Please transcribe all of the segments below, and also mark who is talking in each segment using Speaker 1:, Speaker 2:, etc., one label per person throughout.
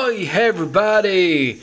Speaker 1: Ahoy everybody!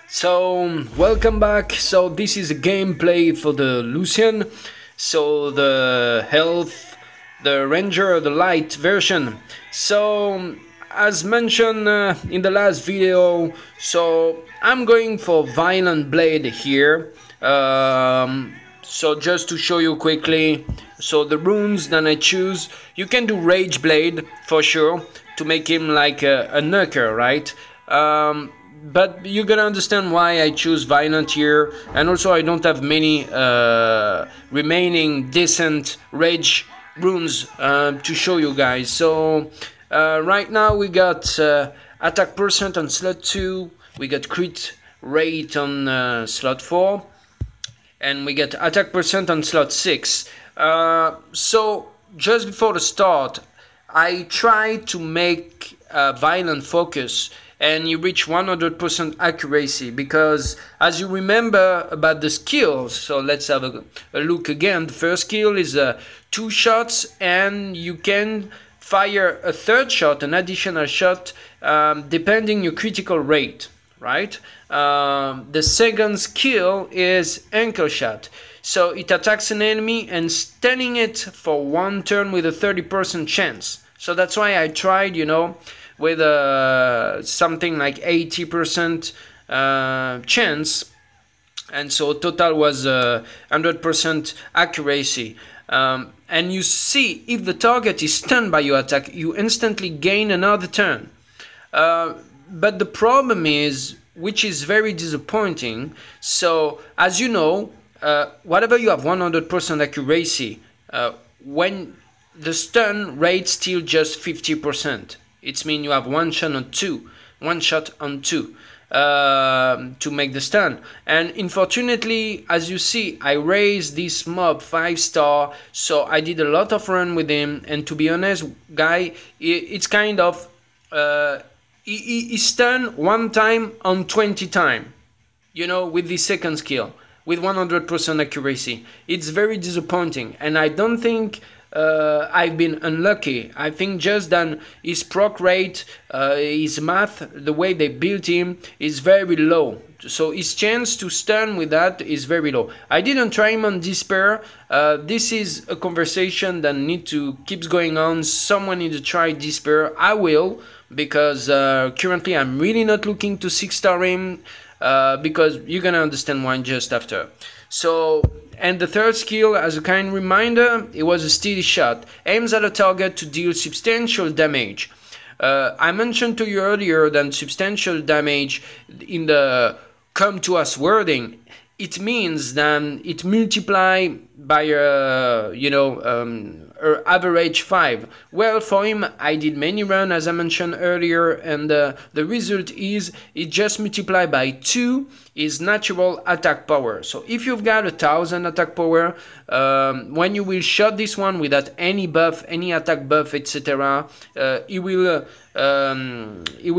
Speaker 1: So welcome back. So this is a gameplay for the Lucien. So the health, the Ranger, the light version. So as mentioned in the last video, so I'm going for Violent Blade here. So just to show you quickly, so the runes that I choose, you can do Rage Blade for sure to make him like a nuker, right? But you're gonna understand why I choose Violent here, and also I don't have many remaining decent Rage runes to show you guys. So right now we got attack percent on slot 2, we got crit rate on slot 4, and we get attack percent on slot 6. So just before the start, I try to make a violent focus and you reach 100% accuracy, because as you remember about the skills, so let's have a look again. The first skill is 2 shots, and you can fire a third shot, an additional shot, depending your critical rate, right? The second skill is ankle shot. So it attacks an enemy and stunning it for 1 turn with a 30% chance. So that's why I tried, you know, with something like 80% chance, and so total was 100% accuracy. And you see, if the target is stunned by your attack, you instantly gain another turn. But the problem is, which is very disappointing, so as you know, whatever you have 100% accuracy, when the stun rate still just 50%. It means you have one shot on two to make the stun. And unfortunately, as you see, I raised this mob 5-star, so I did a lot of run with him. And to be honest, guy, it's kind of he stunned 1 time on 20 times. You know, with the second skill, with 100% accuracy. It's very disappointing, and I don't think I've been unlucky. I think just that his proc rate, his math, the way they built him is very low. So his chance to stun with that is very low. I didn't try him on Despair. This is a conversation that keeps going on. Someone need to try Despair. I will, because currently I'm really not looking to 6-star him, because you're gonna understand why just after. So, and the third skill, as a kind reminder, it was a steady shot. Aims at a target to deal substantial damage. I mentioned to you earlier that substantial damage in the come to us wording, it means that it multiply by average 5. Well, for him, I did many runs, as I mentioned earlier, and the result is it just multiplied by 2 is natural attack power. So if you've got 1000 attack power, when you will shot this one without any buff, any attack buff, etc., it will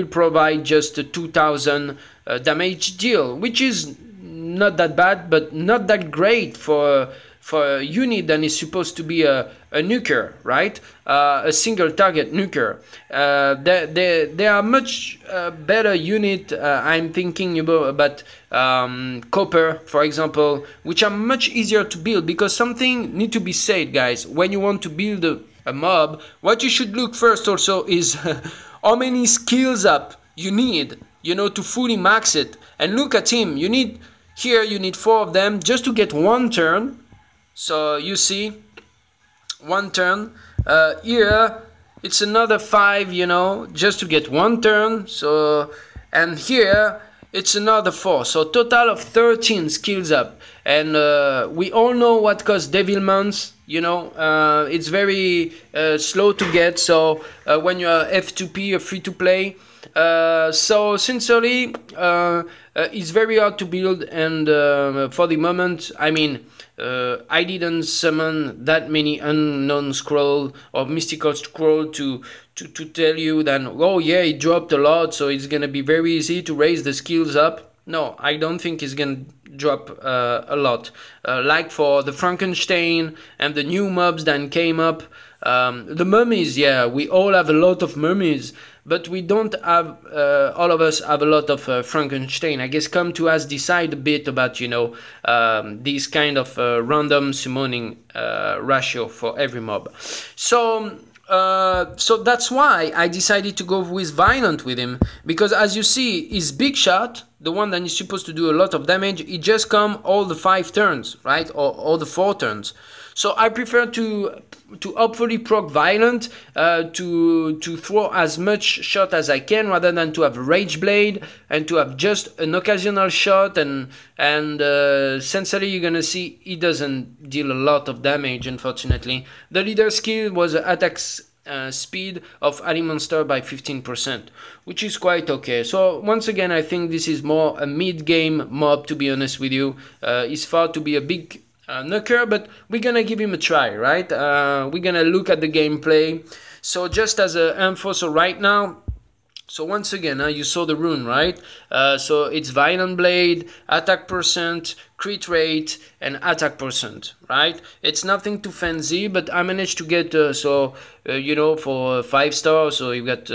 Speaker 1: provide just a 2000 damage deal, which is not that bad, but not that great for a unit that is supposed to be a nuker, right? A single target nuker. There are much better unit. I'm thinking about Copper, for example, which are much easier to build, because something need to be said, guys. When you want to build a mob, what you should look first also is how many skills up you need, you know, to fully max it. And look at him. You need 4 of them just to get 1 turn. So you see, 1 turn. Here it's another 5, you know, just to get 1 turn. So, and here it's another 4. So total of 13 skills up. And we all know what costs Devilmans. You know, it's very slow to get. So when you are F2P or free to play, so sincerely, it's very hard to build. And for the moment, I mean, I didn't summon that many unknown scroll or mystical scroll to tell you that, oh yeah, it dropped a lot, so it's gonna be very easy to raise the skills up. No, I don't think it's gonna drop a lot. Like for the Frankenstein and the new mobs that came up, The mummies, yeah, we all have a lot of mummies, but we don't have, all of us have a lot of Frankenstein. I guess come to us decide a bit about, you know, these kind of random summoning ratio for every mob. So that's why I decided to go with Violent with him, because as you see, his big shot, the one that is supposed to do a lot of damage, it just come all the 5 turns, right? Or all the 4 turns. So I prefer to hopefully proc Violent, to throw as much shot as I can, rather than to have Rage Blade and to have just an occasional shot, and essentially you're gonna see he doesn't deal a lot of damage, unfortunately. The leader skill was attack speed of ally monster by 15%, which is quite okay. So once again, I think this is more a mid-game mob, to be honest with you. He's far to be a big nuker, but we're gonna give him a try, right? We're gonna look at the gameplay. So just as an info, so right now, so once again, you saw the rune, right? So it's Violent Blade, attack percent, crit rate, and attack percent, right? It's nothing too fancy, but I managed to get, you know, for 5 stars, so you've got,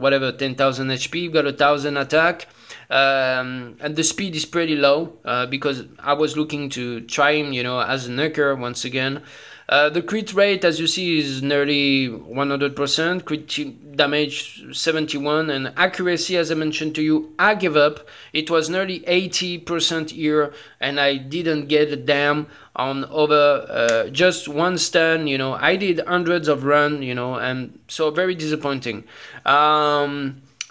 Speaker 1: whatever, 10,000 HP, you've got 1,000 attack. And the speed is pretty low, because I was looking to try him, you know, as a nuker once again. The crit rate, as you see, is nearly 100%, crit damage 71, and accuracy, as I mentioned to you, I give up. It was nearly 80% here, and I didn't get a damn on over just one stun, you know. I did hundreds of run, you know, and so very disappointing.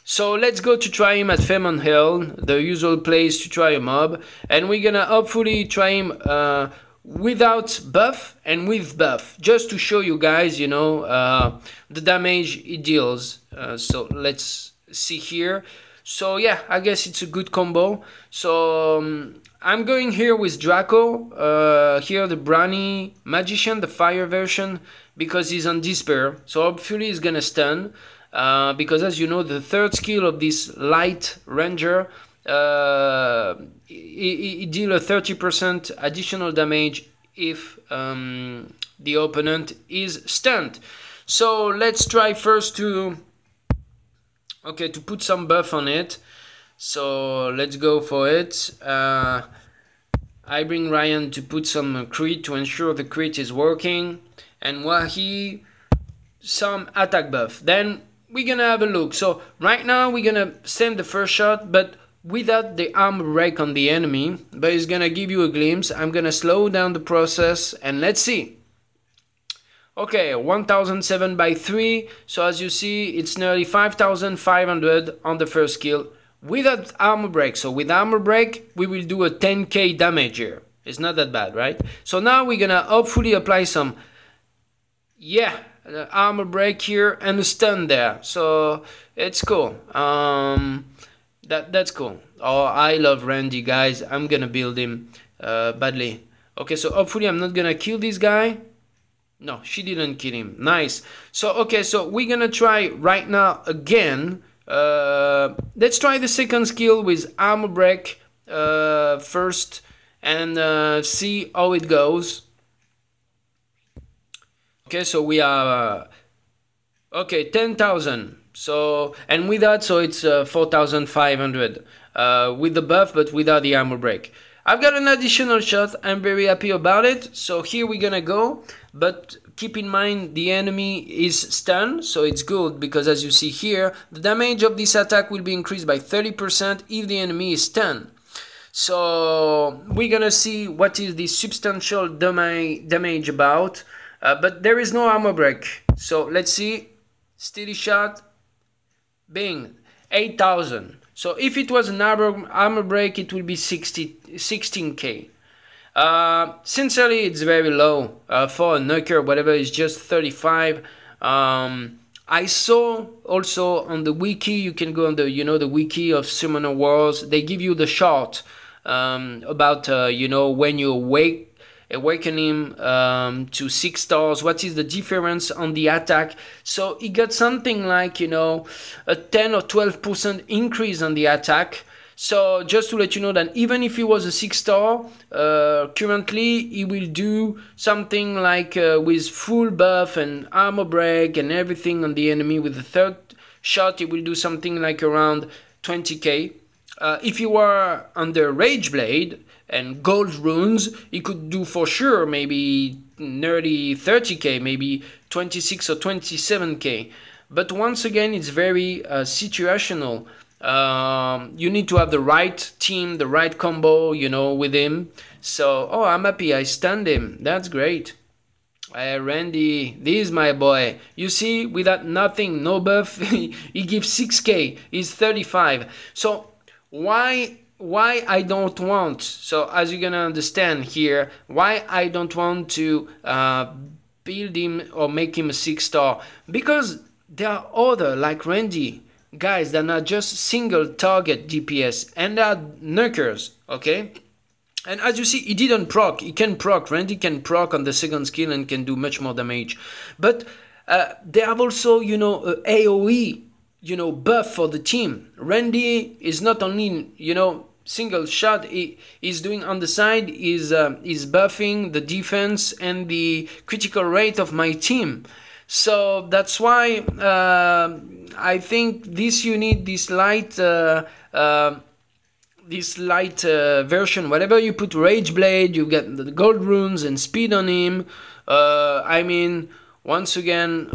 Speaker 1: So let's go to try him at Faimon Hell, the usual place to try a mob, and we're gonna hopefully try him without buff and with buff, just to show you guys, you know, the damage it deals. So let's see here. So yeah, I guess it's a good combo. So I'm going here with Draco, here the Brownie Magician, the fire version, because he's on Despair, so hopefully he's gonna stun. Because as you know, the third skill of this light ranger, it deals a 30% additional damage if the opponent is stunned. So let's try first to put some buff on it. So let's go for it. I bring Ryan to put some crit to ensure the crit is working, and Wahi some attack buff. Then we're gonna have a look. So right now we're gonna send the first shot, but without the armor break on the enemy, but it's gonna give you a glimpse. I'm gonna slow down the process and let's see. Okay, 1007 by 3, so as you see it's nearly 5500 on the first skill without armor break. So with armor break we will do a 10k damage here. It's not that bad, right? So now we're gonna hopefully apply some, yeah, armor break here and a stun there, so it's cool. That's cool. Oh, I love Randy, guys. I'm gonna build him badly. Okay, so hopefully I'm not gonna kill this guy. No, she didn't kill him. Nice. So okay, so we're gonna try right now again. Let's try the second skill with armor break first, and see how it goes. Okay, so we are okay, 10,000. So, and with that, so it's 4,500 with the buff, but without the armor break. I've got an additional shot. I'm very happy about it. So here we're gonna go, but keep in mind the enemy is stunned, so it's good because as you see here, the damage of this attack will be increased by 30% if the enemy is stunned. So we're gonna see what is the substantial damage about. But there is no armor break, so let's see. Steady shot, bing, 8,000. So if it was an armor break, it will be 16k. Sincerely, it's very low for a nuker. Whatever is just 35. I saw also on the wiki, you can go on the the wiki of Summoner Wars. They give you the chart about when you awaken him to 6 stars, what is the difference on the attack. So he got something like a 10 or 12% increase on the attack. So just to let you know that even if he was a 6 star, currently he will do something like with full buff and armor break and everything on the enemy with the third shot, it will do something like around 20k. If you are under Rage Blade and Gold Runes, it could do for sure maybe nearly 30k, maybe 26 or 27k. But once again, it's very situational. You need to have the right team, the right combo, you know, with him. So, oh, I'm happy I stunned him. That's great. Randy, this is my boy. You see, without nothing, no buff, he gives 6k. He's 35. So why I don't want, so as you're gonna understand here, why I don't want to build him or make him a 6-star, because there are other like Randy guys that are just single target DPS and they are nukers, okay? And as you see, he didn't proc. He can proc. Randy can proc on the second skill and can do much more damage. But they have also, you know, a AoE, you know, buff for the team. Randy is not only, you know, single shot. He's doing on the side is buffing the defense and the critical rate of my team. So that's why I think you need this light version. Whatever you put Rage Blade, you get the gold runes and speed on him. I mean, once again,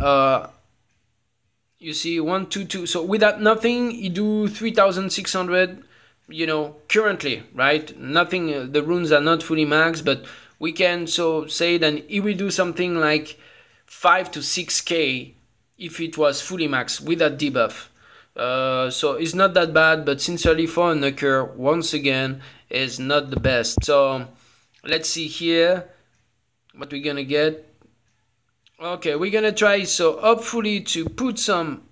Speaker 1: you see 1, 2, 2. So without nothing, you do 3,600. You know, currently, right? Nothing. The runes are not fully maxed, but we can so say that it will do something like 5 to 6k if it was fully maxed without debuff. So it's not that bad, but sincerely for a nuker, once again, is not the best. So let's see here what we're gonna get. Okay, we're gonna try, so hopefully to put some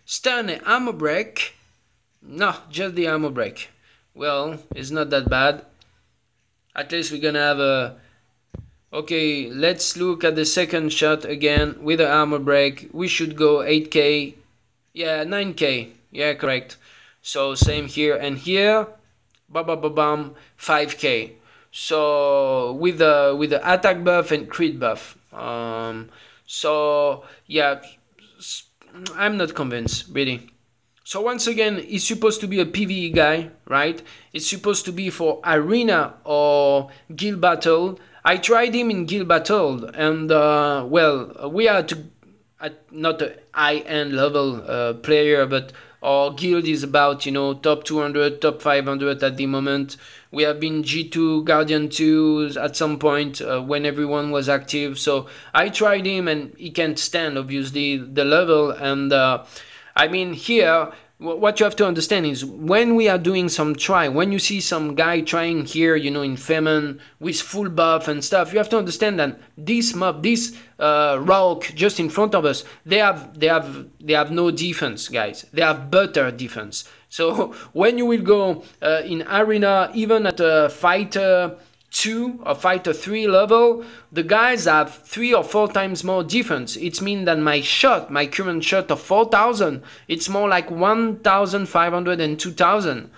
Speaker 1: stun and armor break. No, just the armor break. Well, it's not that bad. At least we're gonna have a... Okay, let's look at the second shot again with the armor break. We should go 8k. Yeah, 9k. Yeah, correct. So same here and here. Bam, bam, bam, bam, 5k. So with the attack buff and crit buff. So yeah, I'm not convinced really. So once again, he's supposed to be a PvE guy, right? It's supposed to be for arena or guild battle. I tried him in guild battle, and well, we are not a high-end level player, but our guild is about, you know, top 200, top 500 at the moment. We have been G2, Guardian 2 at some point when everyone was active. So I tried him, and he can't stand, obviously, the level. And I mean, here, what you have to understand is when we are doing some try, when you see some guy trying here, you know, in Faimon with full buff and stuff, you have to understand that this mob, this rogue just in front of us, they have no defense, guys. They have better defense. So when you will go in arena, even at a fighter 2 or fighter 3 level, the guys have 3 or 4 times more defense. It means that my shot, my current shot of 4,000, it's more like 1,500 and 2,000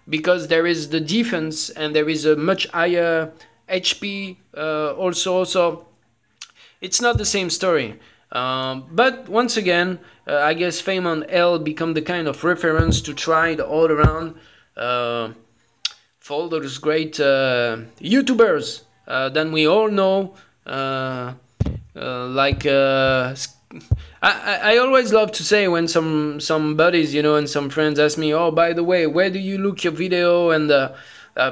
Speaker 1: because there is the defense and there is a much higher HP also. So it's not the same story. But once again, I guess Faimon Hell become the kind of reference to try it all around. For all those great YouTubers that we all know, like I always love to say when some buddies, you know, and some friends ask me, oh, by the way, where do you look your video? And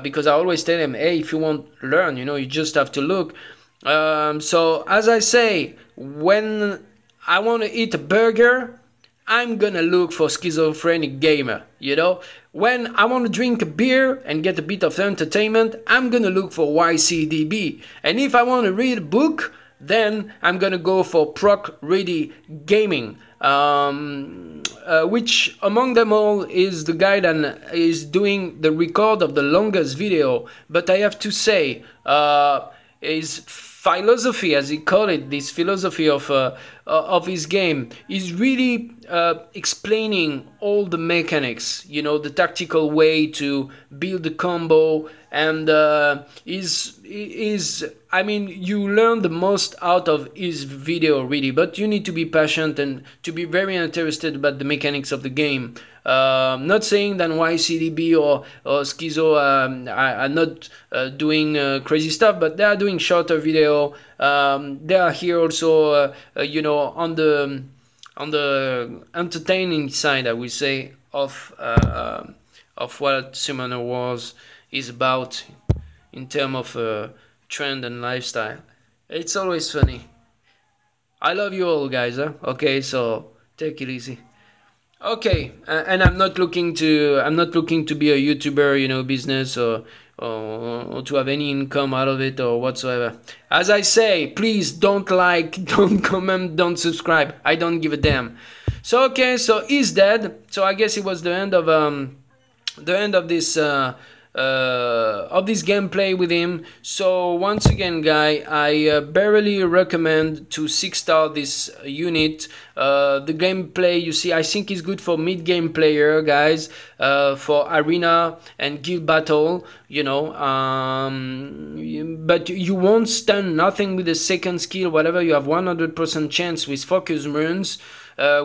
Speaker 1: because I always tell them, hey, if you want to learn, you know, you just have to look. So as I say, when I want to eat a burger, I'm gonna look for Schizophrenic Gamer, you know. When I want to drink a beer and get a bit of entertainment, I'm gonna look for YCDB. And if I want to read a book, then I'm gonna go for Proc Ready Gaming, which among them all is the guy that is doing the record of the longest video. But I have to say, is philosophy, as he call it, this philosophy of his game is really explaining all the mechanics, you know, the tactical way to build the combo, and is I mean, you learn the most out of his video really, but you need to be patient and to be very interested about the mechanics of the game. Not saying that YCDB or Schizo are not doing crazy stuff, but they are doing shorter video. They are here also, you know, on the entertaining side, I would say, of what Summoner Wars is about in terms of trend and lifestyle. It's always funny. I love you all, guys. Huh? Okay, so take it easy. Okay, and I'm not looking to be a YouTuber, you know, business or to have any income out of it or whatsoever. As I say, please don't like, don't comment, don't subscribe. I don't give a damn. So okay, so he's dead. So I guess it was the end of this gameplay with him. So once again, guy, I barely recommend to 6-star this unit. The gameplay, you see, I think is good for mid-game player, guys, for arena and guild battle, you know, but you won't stun nothing with the second skill, whatever. You have 100% chance with focus runes.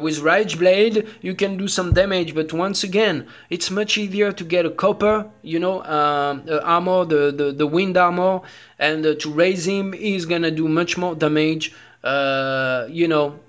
Speaker 1: With Rage Blade, you can do some damage, but once again, it's much easier to get a copper, you know, armor, the wind armor, and to raise him is gonna do much more damage. You know,